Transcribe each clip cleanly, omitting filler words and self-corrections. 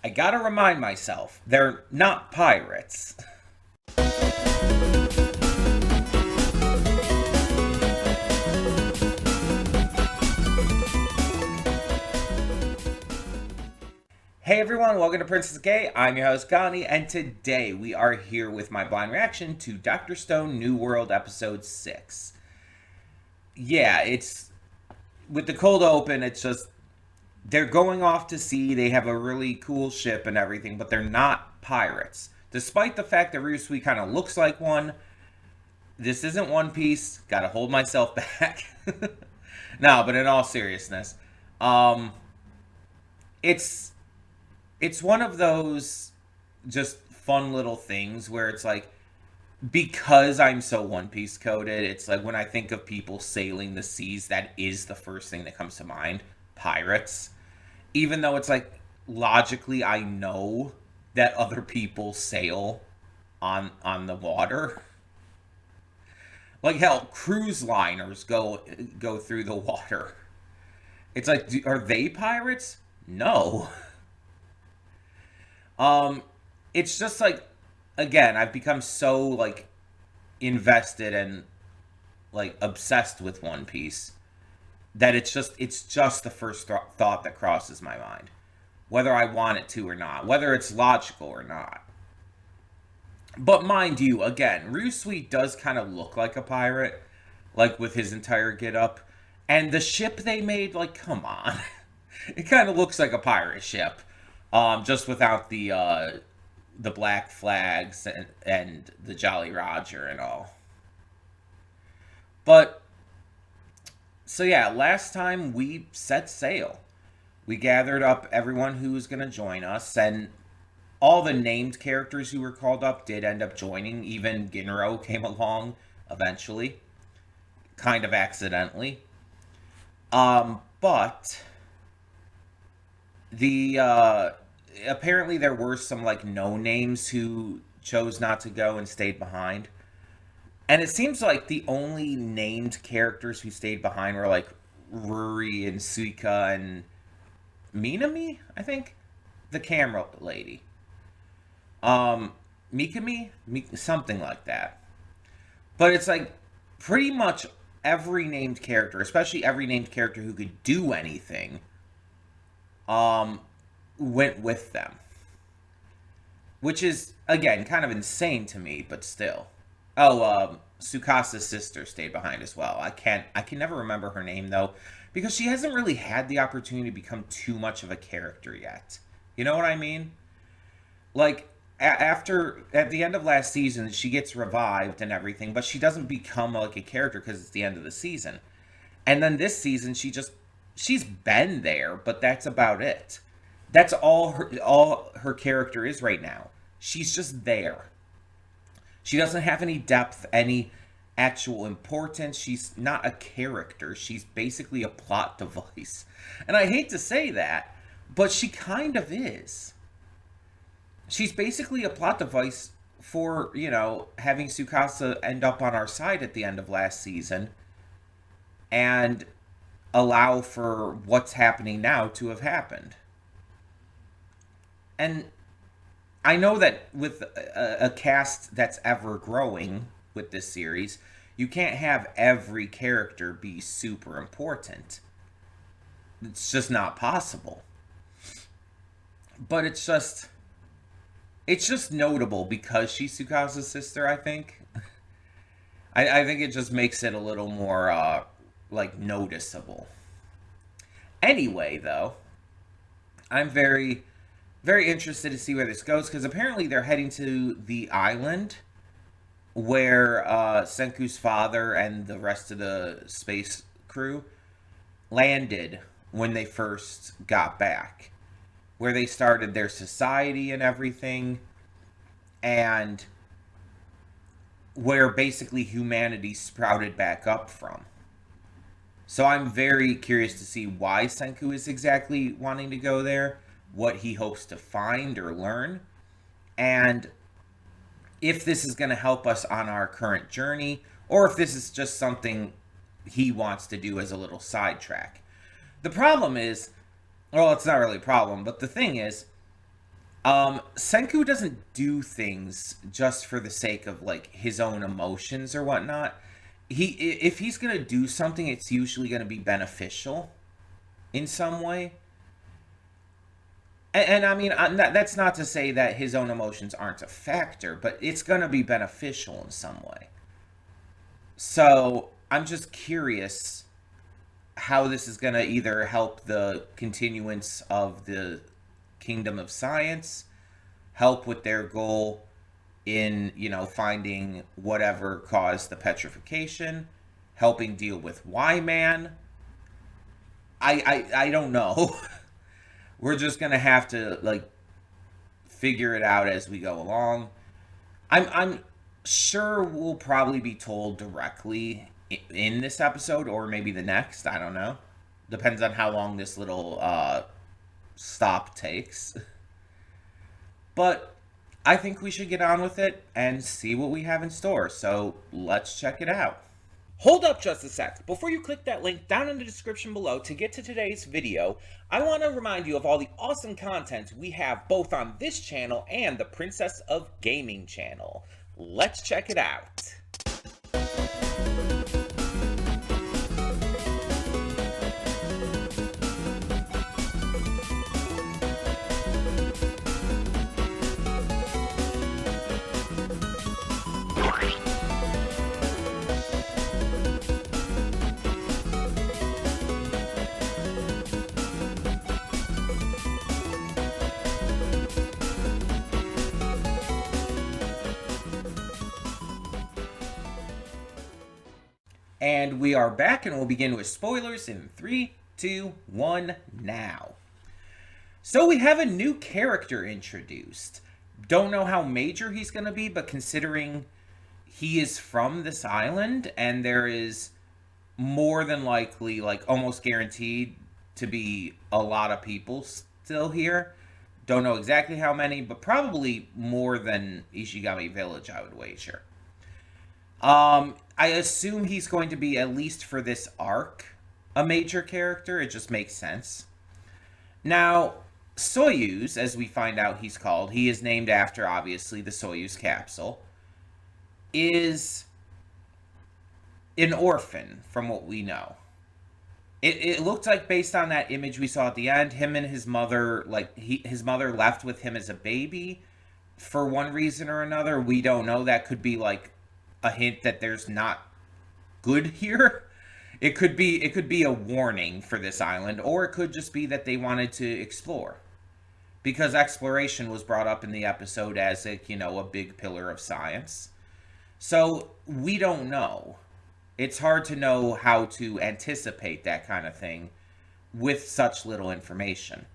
I gotta remind myself, they're not pirates. Hey everyone, welcome to Princess Gay. I'm your host Connie, and today we are here with my blind reaction to Dr. Stone New World Episode 6. Yeah, it's... with the cold open, it's just... they're going off to sea, they have a really cool ship and everything, but they're not pirates. Despite the fact that Ryusui kind of looks like one, this isn't One Piece, gotta hold myself back. No, but in all seriousness, it's one of those just fun little things where it's like, because I'm so One Piece coded, it's like when I think of people sailing the seas, that is the first thing that comes to mind. Pirates. Even though it's like, logically I know that other people sail on the water. Like hell, cruise liners go through the water. It's like, are they pirates? No. It's just like, again, I've become so like invested and like obsessed with One Piece that it's just the first thought that crosses my mind, whether I want it to or not, whether it's logical or not. But mind you, again, Ryusui does kind of look like a pirate, like with his entire getup, and the ship they made, like, come on, it kind of looks like a pirate ship. Just without the black flags and the Jolly Roger and all. But, so yeah, last time we set sail. We gathered up everyone who was going to join us, and all the named characters who were called up did end up joining. Even Ginro came along eventually. Kind of accidentally. But the apparently there were some like no names who chose not to go and stayed behind, and it seems like the only named characters who stayed behind were like Ruri and Suika and Minami, I think, the camera lady, Mikami, something like that. But it's like pretty much every named character, especially every named character who could do anything, went with them. Which is, again, kind of insane to me, but still. Oh, Tsukasa's sister stayed behind as well. I can never remember her name, though, because she hasn't really had the opportunity to become too much of a character yet. You know what I mean? Like, at the end of last season, she gets revived and everything, but she doesn't become, like, a character because it's the end of the season. And then this season, she's been there, but that's about it. That's all her character is right now. She's just there. She doesn't have any depth, any actual importance. She's not a character. She's basically a plot device. And I hate to say that, but she kind of is. She's basically a plot device for, you know, having Tsukasa end up on our side at the end of last season and allow for what's happening now to have happened. And I know that with a cast that's ever growing with this series, you can't have every character be super important. It's just not possible. But it's just notable because she's Tsukasa's sister, I think. I think it just makes it a little more, like, noticeable. Anyway, though, I'm very interested to see where this goes, because apparently they're heading to the island where Senku's father and the rest of the space crew landed when they first got back, where they started their society and everything, and where basically humanity sprouted back up from. So I'm very curious to see why Senku is exactly wanting to go there, what he hopes to find or learn, and if this is going to help us on our current journey, or if this is just something he wants to do as a little sidetrack. The problem is, well, it's not really a problem, but the thing is, Senku doesn't do things just for the sake of like his own emotions or whatnot. If he's gonna do something, it's usually gonna be beneficial in some way. And I mean, that's not to say that his own emotions aren't a factor, but it's gonna be beneficial in some way. So I'm just curious how this is gonna either help the continuance of the Kingdom of Science, help with their goal in, finding whatever caused the petrification, helping deal with Y-Man. I don't know. We're just gonna have to like figure it out as we go along. I'm sure we'll probably be told directly in this episode or maybe the next. I don't know. Depends on how long this little stop takes. But I think we should get on with it and see what we have in store. So let's check it out. Hold up just a sec. Before you click that link down in the description below to get to today's video, I want to remind you of all the awesome content we have both on this channel and the Princess of Gaming channel. Let's check it out. And we are back, and we'll begin with spoilers in 3, 2, 1, now. So we have a new character introduced. Don't know how major he's going to be, but considering he is from this island, and there is more than likely, like almost guaranteed, to be a lot of people still here. Don't know exactly how many, but probably more than Ishigami Village, I would wager. I assume he's going to be, at least for this arc, a major character. It just makes sense. Now, Soyuz, as we find out he's called, he is named after, obviously, the Soyuz capsule, is an orphan, from what we know. It looked like, based on that image we saw at the end, him and his mother, his mother left with him as a baby for one reason or another. We don't know. That could be, like, a hint that there's not good here. It could be a warning for this island, or it could just be that they wanted to explore, because exploration was brought up in the episode as a big pillar of science. So we don't know. It's hard to know how to anticipate that kind of thing with such little information.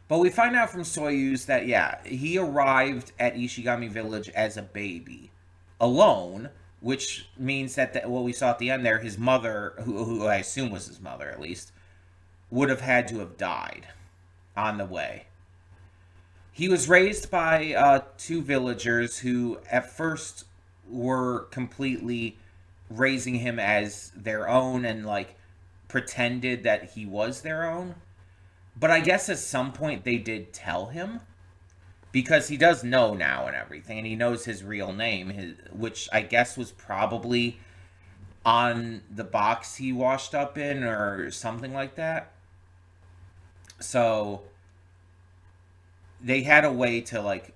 But we find out from Soyuz that, yeah, he arrived at Ishigami Village as a baby, alone, which means that what we saw at the end there, his mother, who I assume was his mother at least, would have had to have died on the way. He was raised by two villagers who at first were completely raising him as their own and like pretended that he was their own. But I guess at some point they did tell him, because he does know now and everything, and he knows his real name, which I guess was probably on the box he washed up in or something like that. So they had a way to like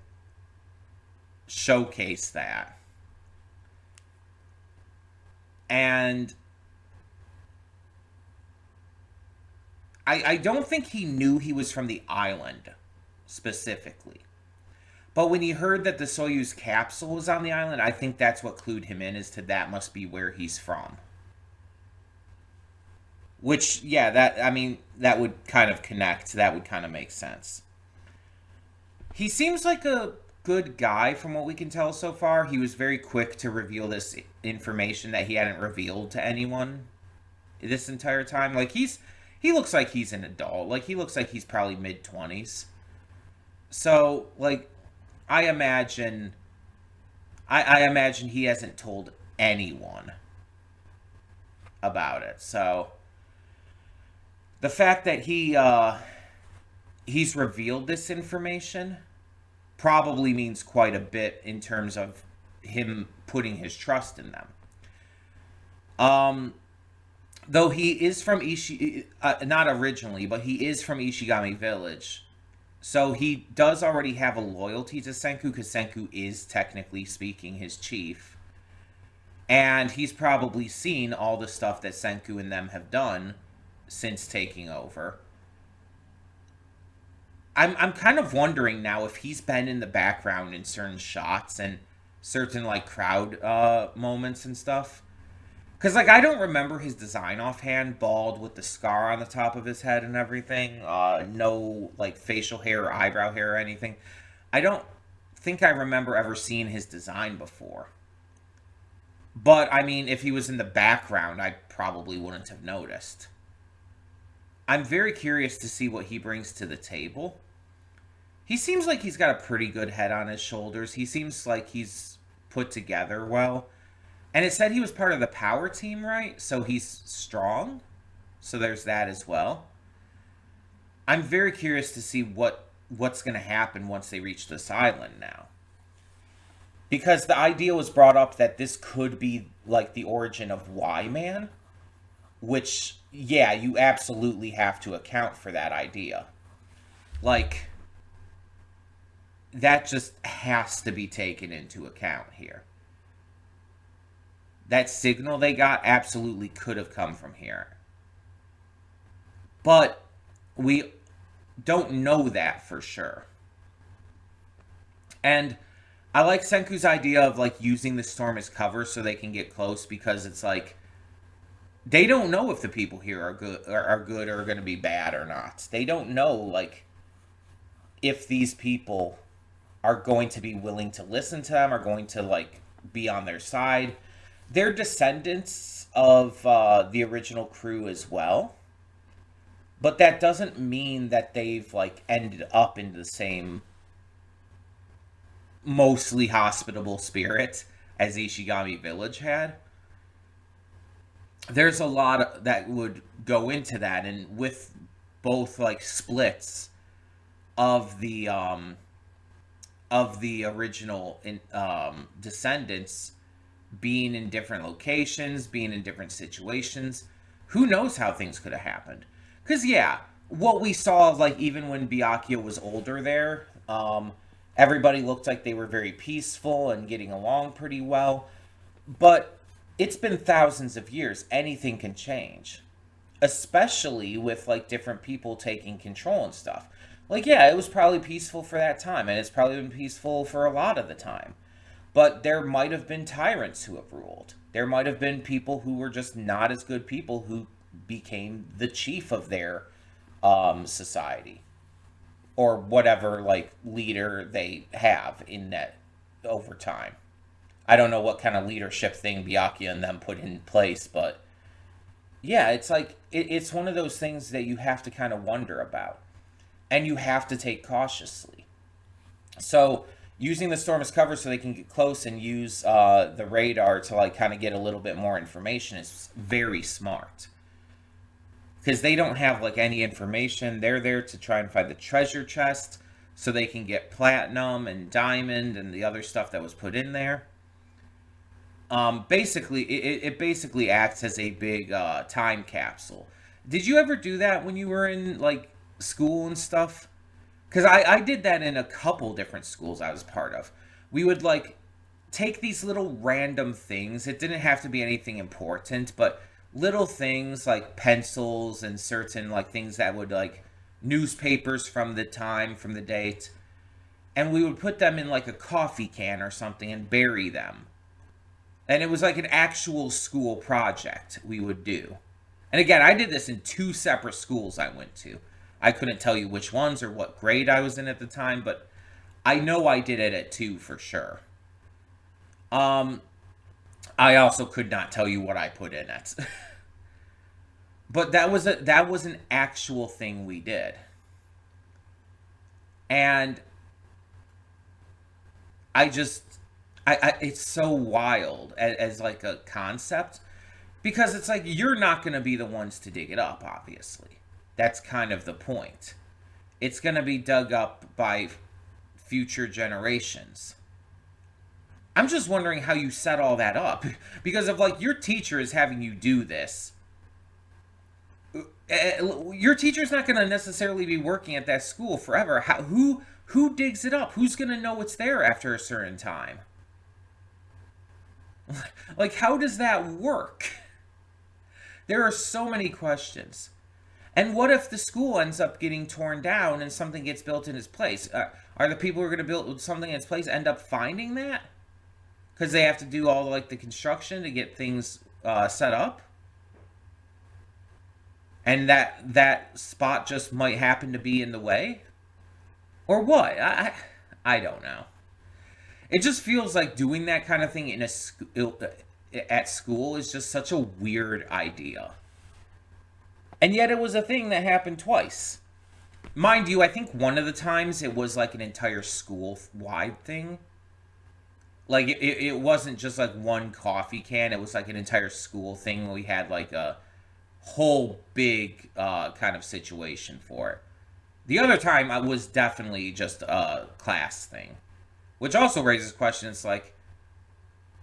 showcase that. And I don't think he knew he was from the island specifically. But when he heard that the Soyuz capsule was on the island, I think that's what clued him in as to that must be where he's from. Which, yeah, that would kind of connect. That would kind of make sense. He seems like a good guy from what we can tell so far. He was very quick to reveal this information that he hadn't revealed to anyone this entire time. Like, he looks like he's an adult. Like, he looks like he's probably mid-20s. So, like, I imagine he hasn't told anyone about it. So the fact that he he's revealed this information probably means quite a bit in terms of him putting his trust in them. Um, though he is from not originally, but he is from Ishigami Village. So he does already have a loyalty to Senku because Senku is technically speaking his chief. And he's probably seen all the stuff that Senku and them have done since taking over. I'm kind of wondering now if he's been in the background in certain shots and certain like crowd moments and stuff. Because like I don't remember his design offhand, bald with the scar on the top of his head and everything. No like facial hair or eyebrow hair or anything. I don't think I remember ever seeing his design before. But I mean, if he was in the background, I probably wouldn't have noticed. I'm very curious to see what he brings to the table. He seems like he's got a pretty good head on his shoulders. He seems like he's put together well. And it said he was part of the power team, right? So he's strong. So there's that as well. I'm very curious to see what's going to happen once they reach this island now. Because the idea was brought up that this could be like the origin of Y-Man. Which, yeah, you absolutely have to account for that idea. Like, that just has to be taken into account here. That signal they got absolutely could have come from here. But we don't know that for sure. And I like Senku's idea of like using the storm as cover so they can get close, because it's like they don't know if the people here are good or going to be bad or not. They don't know like if these people are going to be willing to listen to them, are going to like be on their side. They're descendants of the original crew as well. But that doesn't mean that they've like ended up in the same mostly hospitable spirit as Ishigami Village had. There's a lot that would go into that, and with both like splits of the original descendants being in different locations, being in different situations, who knows how things could have happened. Because, yeah, what we saw, like, even when Byakuya was older there, everybody looked like they were very peaceful and getting along pretty well. But it's been thousands of years. Anything can change. Especially with, like, different people taking control and stuff. Like, yeah, it was probably peaceful for that time, and it's probably been peaceful for a lot of the time. But there might have been tyrants who have ruled. There might have been people who were just not as good people who became the chief of their society. Or whatever, like, leader they have in that over time. I don't know what kind of leadership thing Byakuya and them put in place, but yeah, it's like, it's one of those things that you have to kind of wonder about. And you have to take cautiously. So using the storm as cover so they can get close and use the radar to like kind of get a little bit more information is very smart. Because they don't have like any information. They're there to try and find the treasure chest so they can get platinum and diamond and the other stuff that was put in there. Basically, it basically acts as a big time capsule. Did you ever do that when you were in like school and stuff? Because I did that in a couple different schools I was part of. We would, like, take these little random things. It didn't have to be anything important, but little things like pencils and certain, like, things that would, like, newspapers from the time, from the date. And we would put them in, like, a coffee can or something and bury them. And it was, like, an actual school project we would do. And again, I did this in 2 separate schools I went to. I couldn't tell you which ones or what grade I was in at the time, but I know I did it at 2 for sure. I also could not tell you what I put in it. But that was an actual thing we did. And it's so wild as like a concept, because it's like you're not going to be the ones to dig it up, obviously. That's kind of the point. it's going to be dug up by future generations. I'm just wondering how you set all that up. Because if, like, your teacher is having you do this, your teacher's not going to necessarily be working at that school forever. Who digs it up? Who's going to know it's there after a certain time? Like, how does that work? There are so many questions. And what if the school ends up getting torn down and something gets built in its place? Are the people who are going to build something in its place end up finding that? Because they have to do all, like, the construction to get things set up? And that spot just might happen to be in the way? Or what? I don't know. It just feels like doing that kind of thing at school is just such a weird idea. And yet it was a thing that happened twice. Mind you, I think one of the times it was like an entire school-wide thing. Like, it wasn't just like one coffee can. It was like an entire school thing. We had like a whole big kind of situation for it. The other time I was definitely just a class thing. Which also raises questions like,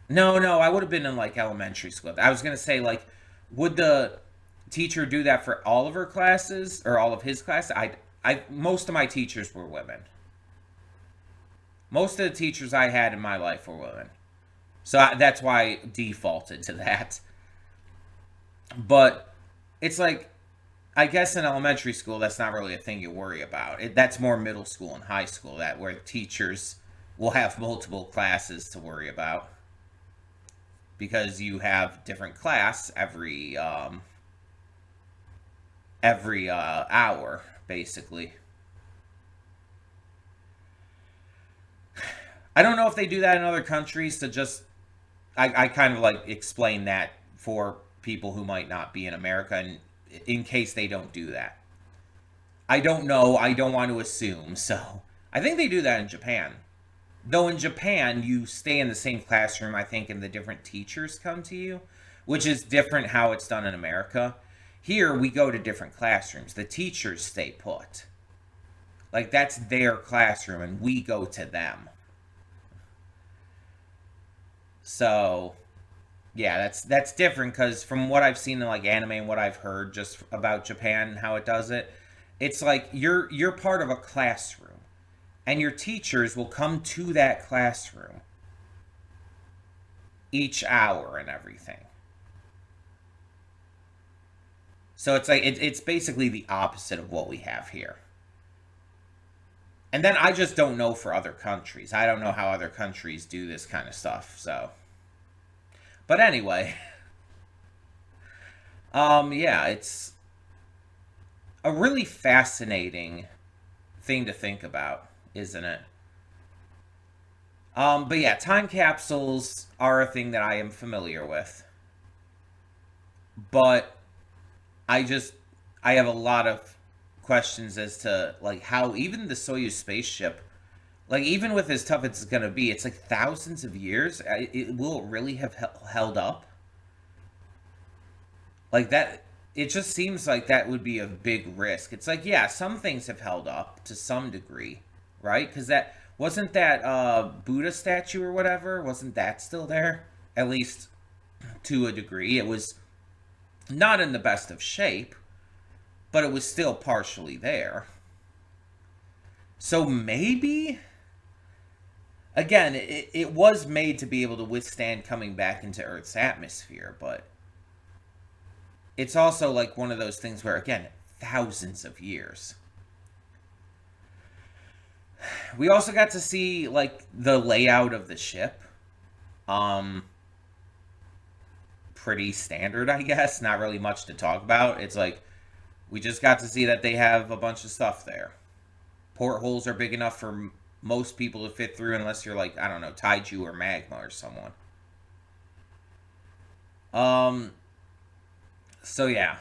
no, I would have been in, like, elementary school. I was going to say, like, would the teacher do that for all of her classes or all of his classes? Most of my teachers were women. Most of the teachers I had in my life were women. So that's why I defaulted to that. But it's like, I guess in elementary school, that's not really a thing you worry about. That's more middle school and high school, where teachers will have multiple classes to worry about, because you have different class every hour, basically. I don't know if they do that in other countries to just... I kind of, like, explain that for people who might not be in America, and in case they don't do that. I don't know. I don't want to assume, so... I think they do that in Japan. Though in Japan, you stay in the same classroom, I think, and the different teachers come to you, which is different how it's done in America. Here, we go to different classrooms. The teachers stay put. Like, that's their classroom, and we go to them. So, yeah, that's different, because from what I've seen in, like, anime and what I've heard just about Japan and how it does it, it's like you're part of a classroom. And your teachers will come to that classroom each hour and everything. So it's like it's basically the opposite of what we have here. And then I just don't know for other countries. I don't know how other countries do this kind of stuff. So, but anyway, yeah, it's a really fascinating thing to think about, isn't it? But yeah, time capsules are a thing that I am familiar with. But I have a lot of questions as to, like, how even the Soyuz spaceship, like, even with as tough as it's going to be, it's like thousands of years. Will it really have held up? Like, that, it just seems like that would be a big risk. It's like, yeah, some things have held up to some degree, right? Because wasn't that Buddha statue or whatever, wasn't that still there? At least to a degree. It was not in the best of shape, but it was still partially there. So maybe, again, it was made to be able to withstand coming back into Earth's atmosphere, but it's also like one of those things where, again, thousands of years. We also got to see, like, the layout of the ship. Pretty standard, I guess. Not really much to talk about. It's like, we just got to see that they have a bunch of stuff there. Portholes are big enough for most people to fit through, unless you're like, I don't know, Taiju or Magma or someone. So yeah.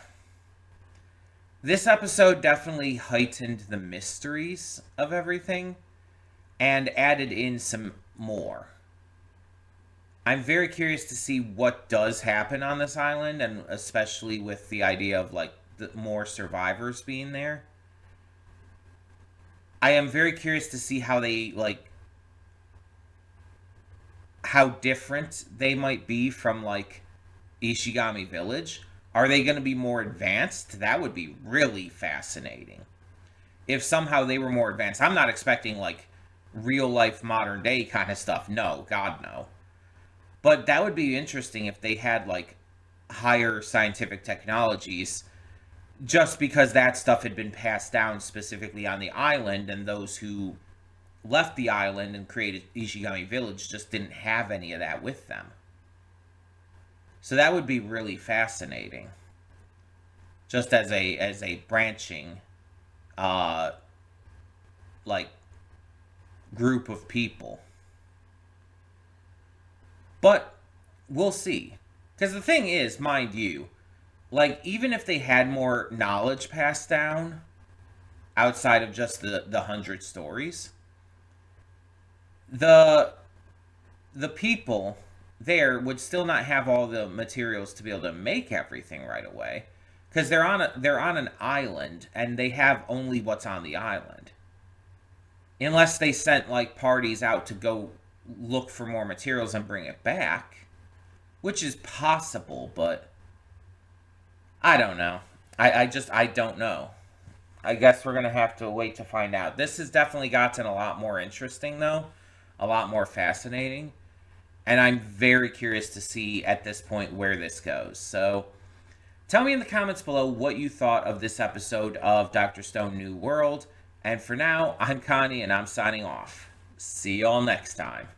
This episode definitely heightened the mysteries of everything and added in some more. I'm very curious to see what does happen on this island, and especially with the idea of, like, more survivors being there. I am very curious to see how they, like, how different they might be from, like, Ishigami Village. Are they going to be more advanced? That would be really fascinating. If somehow they were more advanced. I'm not expecting, like, real life modern day kind of stuff. No, God, no. But that would be interesting if they had, like, higher scientific technologies, just because that stuff had been passed down specifically on the island, and those who left the island and created Ishigami Village just didn't have any of that with them. So that would be really fascinating. Just as a branching like group of people. But we'll see. Because the thing is, mind you, like, even if they had more knowledge passed down outside of just the 100 stories, the people there would still not have all the materials to be able to make everything right away, because they're on an island and they have only what's on the island, unless they sent, like, parties out to go look for more materials and bring it back, which is possible, but I don't know. I don't know. I guess we're going to have to wait to find out. This has definitely gotten a lot more interesting, though. A lot more fascinating. And I'm very curious to see at this point where this goes. So tell me in the comments below what you thought of this episode of Dr. Stone New World. And for now, I'm Connie, and I'm signing off. See y'all next time.